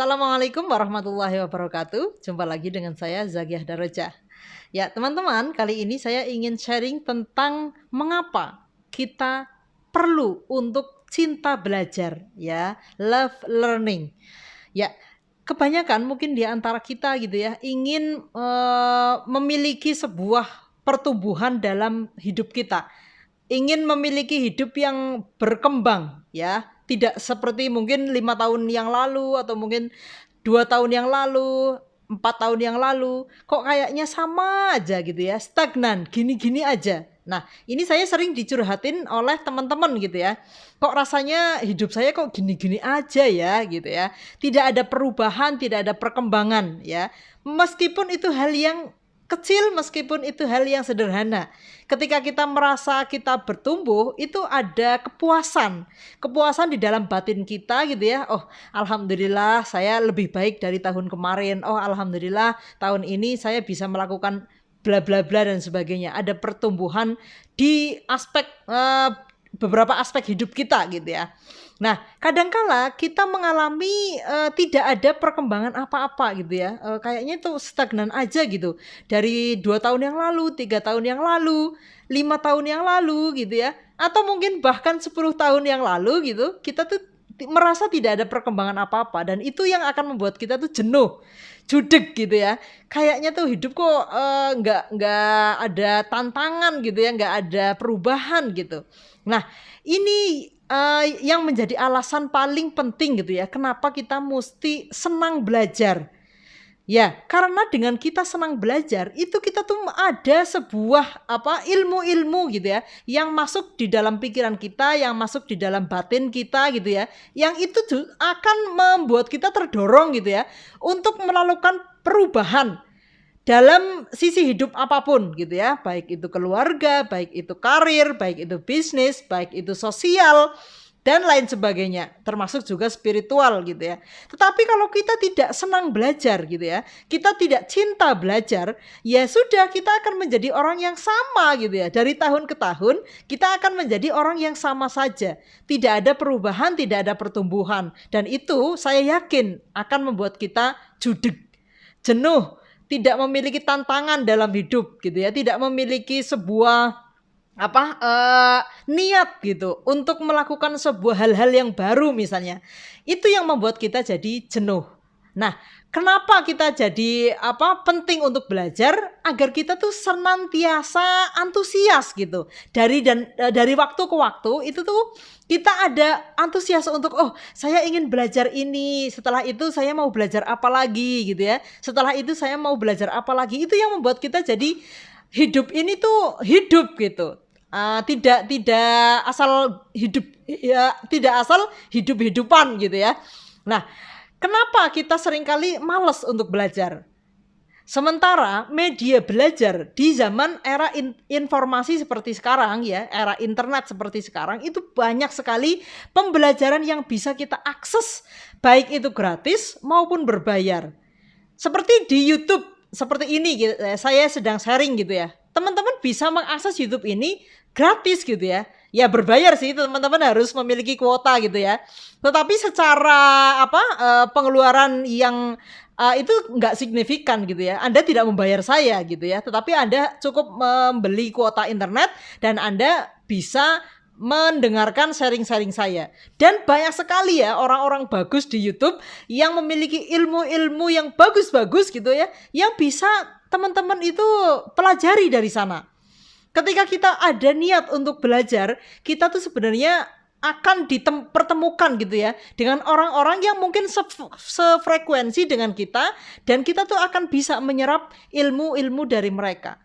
Assalamualaikum warahmatullahi wabarakatuh. Jumpa lagi dengan saya Zakiah Darajah. Ya teman-teman, kali ini saya ingin sharing tentang mengapa kita perlu untuk cinta belajar, ya, love learning. Ya, kebanyakan mungkin di antara kita gitu ya ingin memiliki sebuah pertumbuhan dalam hidup kita, ingin memiliki hidup yang berkembang, ya, tidak seperti mungkin 5 tahun yang lalu atau mungkin 2 tahun yang lalu, 4 tahun yang lalu, kok kayaknya sama aja gitu ya, stagnan, gini-gini aja. Nah, ini saya sering dicurhatin oleh teman-teman gitu ya. Kok rasanya hidup saya kok gini-gini aja ya gitu ya. Tidak ada perubahan, tidak ada perkembangan ya. Meskipun itu hal yang kecil, meskipun itu hal yang sederhana. Ketika kita merasa kita bertumbuh, itu ada kepuasan. Kepuasan di dalam batin kita gitu ya. Oh, alhamdulillah saya lebih baik dari tahun kemarin. Oh, alhamdulillah tahun ini saya bisa melakukan bla bla bla dan sebagainya. Ada pertumbuhan di aspek beberapa aspek hidup kita gitu ya. Nah, kadangkala kita mengalami tidak ada perkembangan apa-apa gitu ya. Kayaknya itu stagnan aja gitu. Dari 2 tahun yang lalu, 3 tahun yang lalu, 5 tahun yang lalu gitu ya. Atau mungkin bahkan 10 tahun yang lalu gitu. Kita tuh merasa tidak ada perkembangan apa-apa. Dan itu yang akan membuat kita tuh jenuh, judek gitu ya. Kayaknya tuh hidup kok nggak ada tantangan gitu ya. Nggak ada perubahan gitu. Nah, ini yang menjadi alasan paling penting gitu ya, kenapa kita mesti senang belajar. Ya, karena dengan kita senang belajar, itu kita tuh ada sebuah ilmu-ilmu gitu ya, yang masuk di dalam pikiran kita, yang masuk di dalam batin kita gitu ya, yang itu akan membuat kita terdorong gitu ya, untuk melakukan perubahan dalam sisi hidup apapun gitu ya, baik itu keluarga, baik itu karir, baik itu bisnis, baik itu sosial dan lain sebagainya, termasuk juga spiritual gitu ya. Tetapi kalau kita tidak senang belajar gitu ya, kita tidak cinta belajar, ya sudah, kita akan menjadi orang yang sama gitu ya. Dari tahun ke tahun kita akan menjadi orang yang sama saja, tidak ada perubahan, tidak ada pertumbuhan, dan itu saya yakin akan membuat kita judek, jenuh, tidak memiliki tantangan dalam hidup gitu ya, tidak memiliki sebuah niat gitu untuk melakukan sebuah hal-hal yang baru misalnya. Itu yang membuat kita jadi jenuh. Nah, kenapa kita jadi penting untuk belajar? Agar kita tuh senantiasa antusias gitu. Dari waktu ke waktu itu tuh kita ada antusias untuk, oh, saya ingin belajar ini, setelah itu saya mau belajar apa lagi gitu ya. Setelah itu saya mau belajar apa lagi. Itu yang membuat kita jadi hidup ini tuh hidup gitu. Tidak asal hidup ya, tidak asal hidup-hidupan gitu ya. Nah, kenapa kita seringkali malas untuk belajar? Sementara media belajar di zaman era informasi seperti sekarang ya, era internet seperti sekarang, itu banyak sekali pembelajaran yang bisa kita akses, baik itu gratis maupun berbayar. Seperti di YouTube seperti ini gitu, saya sedang sharing gitu ya. Teman-teman bisa mengakses YouTube ini gratis gitu ya. Ya berbayar sih, teman-teman harus memiliki kuota gitu ya. Tetapi secara pengeluaran yang itu nggak signifikan gitu ya. Anda tidak membayar saya gitu ya. Tetapi Anda cukup membeli kuota internet dan Anda bisa mendengarkan sharing-sharing saya. Dan banyak sekali ya orang-orang bagus di YouTube yang memiliki ilmu-ilmu yang bagus-bagus gitu ya, yang bisa teman-teman itu pelajari dari sana. Ketika kita ada niat untuk belajar, kita tuh sebenarnya akan dipertemukan gitu ya dengan orang-orang yang mungkin sefrekuensi dengan kita, dan kita tuh akan bisa menyerap ilmu-ilmu dari mereka.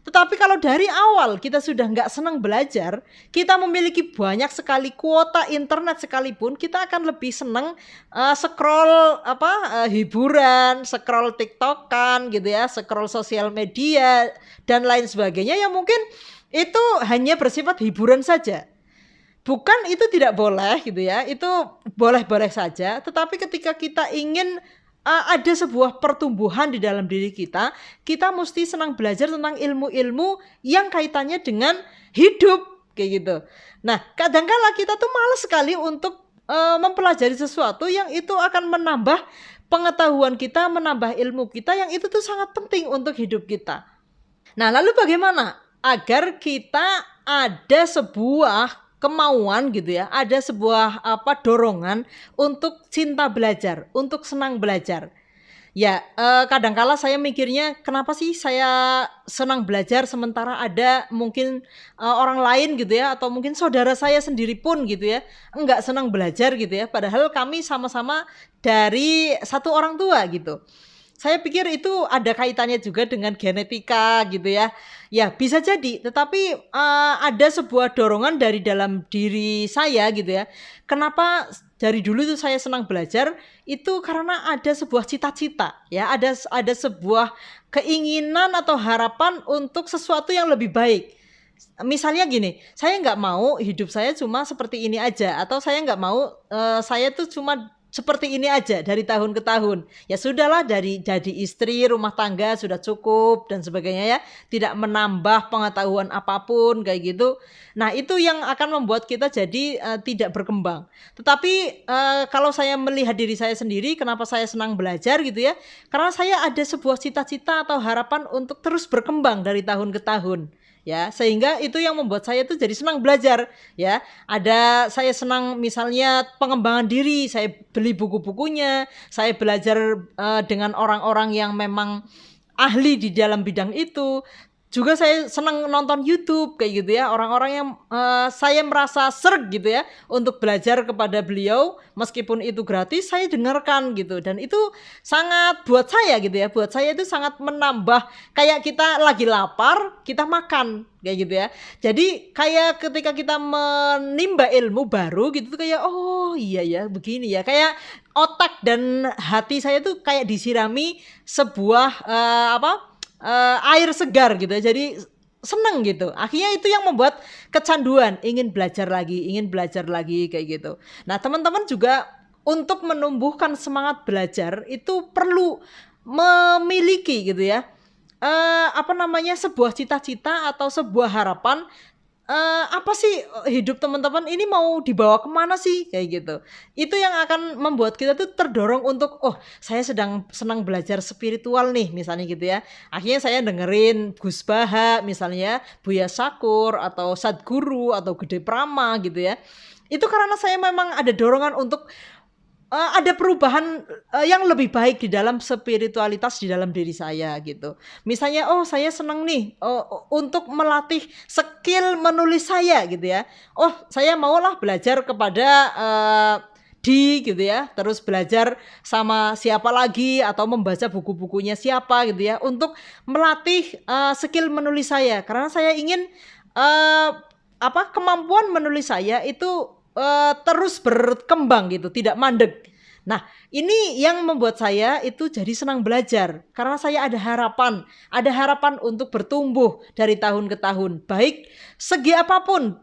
Tetapi kalau dari awal kita sudah nggak senang belajar, kita memiliki banyak sekali kuota internet sekalipun, kita akan lebih senang scroll hiburan, scroll TikTokan gitu ya, scroll sosial media dan lain sebagainya yang mungkin itu hanya bersifat hiburan saja. Bukan itu tidak boleh gitu ya, itu boleh-boleh saja. Tetapi ketika kita ingin ada sebuah pertumbuhan di dalam diri kita, kita mesti senang belajar tentang ilmu-ilmu yang kaitannya dengan hidup kayak gitu. Nah, kadang-kala kita tuh malas sekali untuk mempelajari sesuatu yang itu akan menambah pengetahuan kita, menambah ilmu kita yang itu tuh sangat penting untuk hidup kita. Nah, lalu bagaimana agar kita ada sebuah kemauan gitu ya, ada sebuah dorongan untuk cinta belajar, untuk senang belajar. Ya, kadangkala saya mikirnya kenapa sih saya senang belajar sementara ada mungkin orang lain gitu ya, atau mungkin saudara saya sendiri pun gitu ya, enggak senang belajar gitu ya, padahal kami sama-sama dari satu orang tua gitu. Saya pikir itu ada kaitannya juga dengan genetika gitu ya. Ya bisa jadi, tetapi ada sebuah dorongan dari dalam diri saya gitu ya. Kenapa dari dulu itu saya senang belajar? Itu karena ada sebuah cita-cita ya, ada sebuah keinginan atau harapan untuk sesuatu yang lebih baik. Misalnya gini, saya nggak mau hidup saya cuma seperti ini aja, atau saya nggak mau saya tuh cuma seperti ini aja dari tahun ke tahun. Ya sudahlah, dari jadi istri rumah tangga sudah cukup dan sebagainya ya, tidak menambah pengetahuan apapun kayak gitu. Nah itu yang akan membuat kita jadi tidak berkembang. Tetapi kalau saya melihat diri saya sendiri, kenapa saya senang belajar gitu ya, karena saya ada sebuah cita-cita atau harapan untuk terus berkembang dari tahun ke tahun. Ya, sehingga itu yang membuat saya tuh jadi senang belajar ya. Ada saya senang misalnya pengembangan diri, saya beli buku-bukunya, saya belajar dengan orang-orang yang memang ahli di dalam bidang itu. Juga saya senang nonton YouTube kayak gitu ya, orang-orang yang saya merasa serg gitu ya untuk belajar kepada beliau, meskipun itu gratis saya dengarkan gitu, dan itu sangat buat saya gitu ya, buat saya itu sangat menambah, kayak kita lagi lapar kita makan kayak gitu ya. Jadi kayak ketika kita menimba ilmu baru gitu tuh kayak oh iya ya begini ya, kayak otak dan hati saya tuh kayak disirami sebuah air segar gitu ya, jadi seneng gitu. Akhirnya itu yang membuat kecanduan, ingin belajar lagi kayak gitu. Nah teman-teman juga untuk menumbuhkan semangat belajar itu perlu memiliki gitu ya sebuah cita-cita atau sebuah harapan. Apa sih hidup teman-teman ini mau dibawa kemana sih kayak gitu. Itu yang akan membuat kita tuh terdorong untuk saya sedang senang belajar spiritual nih misalnya gitu ya. Akhirnya saya dengerin Gus Baha misalnya, Buya Sakur atau Sadguru atau Gede Prama gitu ya. Itu karena saya memang ada dorongan untuk ada perubahan yang lebih baik di dalam spiritualitas di dalam diri saya gitu. Misalnya saya senang nih untuk melatih skill menulis saya gitu ya. Saya maulah belajar kepada gitu ya, terus belajar sama siapa lagi atau membaca buku-bukunya siapa gitu ya, untuk melatih skill menulis saya, karena saya ingin kemampuan menulis saya itu terus berkembang gitu, tidak mandek. Nah ini yang membuat saya itu jadi senang belajar, karena saya ada harapan untuk bertumbuh dari tahun ke tahun, baik segi apapun,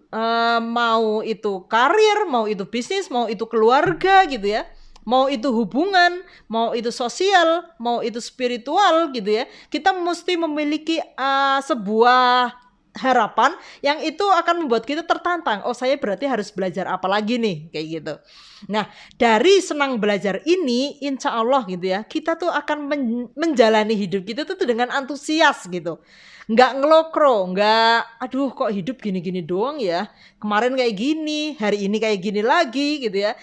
mau itu karir, mau itu bisnis, mau itu keluarga gitu ya, mau itu hubungan, mau itu sosial, mau itu spiritual gitu ya. Kita mesti memiliki sebuah harapan yang itu akan membuat kita tertantang. Saya berarti harus belajar apa lagi nih kayak gitu. Nah dari senang belajar ini, insya Allah gitu ya, kita tuh akan menjalani hidup kita tuh dengan antusias gitu, nggak ngelokro, nggak aduh kok hidup gini-gini doang ya, kemarin kayak gini, hari ini kayak gini lagi gitu ya.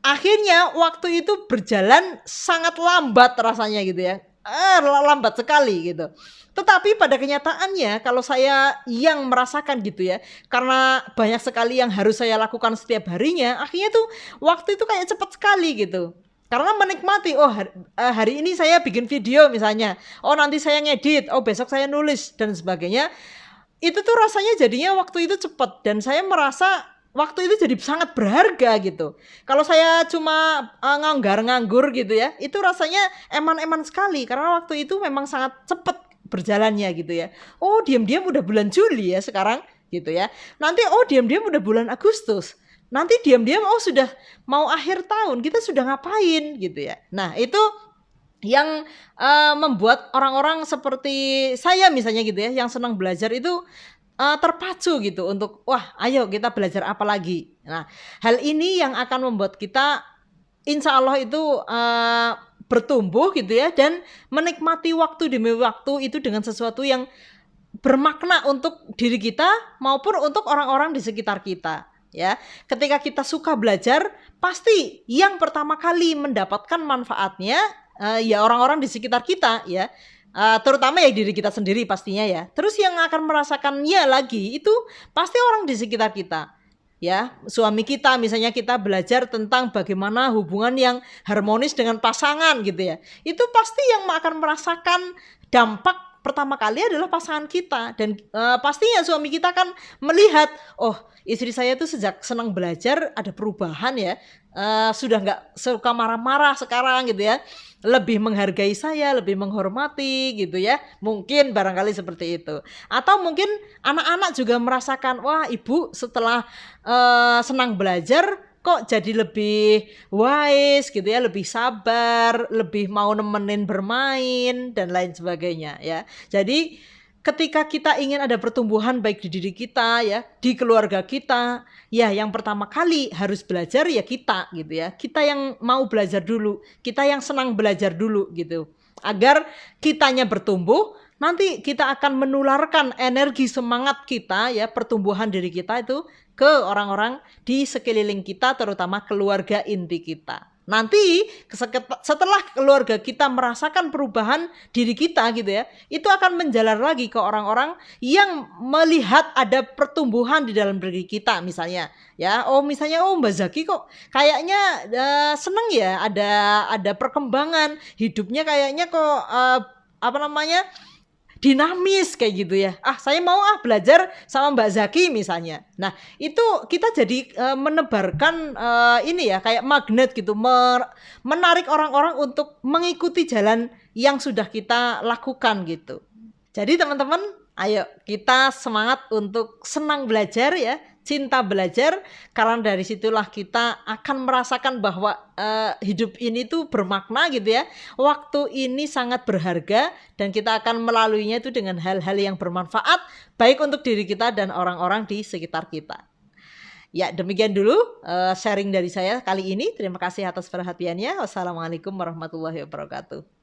Akhirnya waktu itu berjalan sangat lambat rasanya gitu ya, lambat sekali gitu. Tetapi pada kenyataannya kalau saya yang merasakan gitu ya, karena banyak sekali yang harus saya lakukan setiap harinya, akhirnya tuh waktu itu kayak cepat sekali gitu. Karena menikmati, hari ini saya bikin video misalnya, nanti saya ngedit, besok saya nulis dan sebagainya. Itu tuh rasanya jadinya waktu itu cepat, dan saya merasa waktu itu jadi sangat berharga gitu. Kalau saya cuma nganggur gitu ya, itu rasanya eman-eman sekali, karena waktu itu memang sangat cepat berjalannya gitu ya. Diam-diam udah bulan Juli ya sekarang gitu ya. Nanti diam-diam udah bulan Agustus. Nanti diam-diam sudah mau akhir tahun, kita sudah ngapain gitu ya. Nah itu yang membuat orang-orang seperti saya misalnya gitu ya, yang senang belajar itu terpacu gitu untuk ayo kita belajar apa lagi. Nah hal ini yang akan membuat kita insya Allah itu bertumbuh gitu ya, dan menikmati waktu demi waktu itu dengan sesuatu yang bermakna untuk diri kita maupun untuk orang-orang di sekitar kita ya. Ketika kita suka belajar, pasti yang pertama kali mendapatkan manfaatnya ya orang-orang di sekitar kita ya. Terutama ya diri kita sendiri pastinya ya. Terus yang akan merasakannya lagi itu pasti orang di sekitar kita. Ya, suami kita misalnya, kita belajar tentang bagaimana hubungan yang harmonis dengan pasangan gitu ya. Itu pasti yang akan merasakan dampak pertama kali adalah pasangan kita. Dan pastinya suami kita kan melihat, oh istri saya tuh sejak senang belajar ada perubahan ya. Sudah nggak suka marah-marah sekarang gitu ya, lebih menghargai saya, lebih menghormati gitu ya, mungkin barangkali seperti itu. Atau mungkin anak-anak juga merasakan, wah ibu setelah senang belajar kok jadi lebih wise gitu ya, lebih sabar, lebih mau nemenin bermain dan lain sebagainya ya. Jadi ketika kita ingin ada pertumbuhan baik di diri kita ya, di keluarga kita, ya yang pertama kali harus belajar ya kita gitu ya. Kita yang mau belajar dulu, kita yang senang belajar dulu gitu. Agar kitanya bertumbuh, nanti kita akan menularkan energi semangat kita ya, pertumbuhan diri kita itu ke orang-orang di sekeliling kita, terutama keluarga inti kita. Nanti setelah keluarga kita merasakan perubahan diri kita gitu ya, itu akan menjalar lagi ke orang-orang yang melihat ada pertumbuhan di dalam diri kita misalnya ya. Oh misalnya, oh Mbak Zaki kok kayaknya seneng ya, ada perkembangan hidupnya, kayaknya kok dinamis kayak gitu ya. Saya mau belajar sama Mbak Zaki misalnya. Nah, itu kita jadi menebarkan ini ya, kayak magnet gitu, menarik orang-orang untuk mengikuti jalan yang sudah kita lakukan gitu. Jadi teman-teman, ayo kita semangat untuk senang belajar ya, cinta belajar, karena dari situlah kita akan merasakan bahwa hidup ini tuh bermakna gitu ya. Waktu ini sangat berharga dan kita akan melaluinya itu dengan hal-hal yang bermanfaat baik untuk diri kita dan orang-orang di sekitar kita. Ya, demikian dulu sharing dari saya kali ini. Terima kasih atas perhatiannya. Wassalamualaikum warahmatullahi wabarakatuh.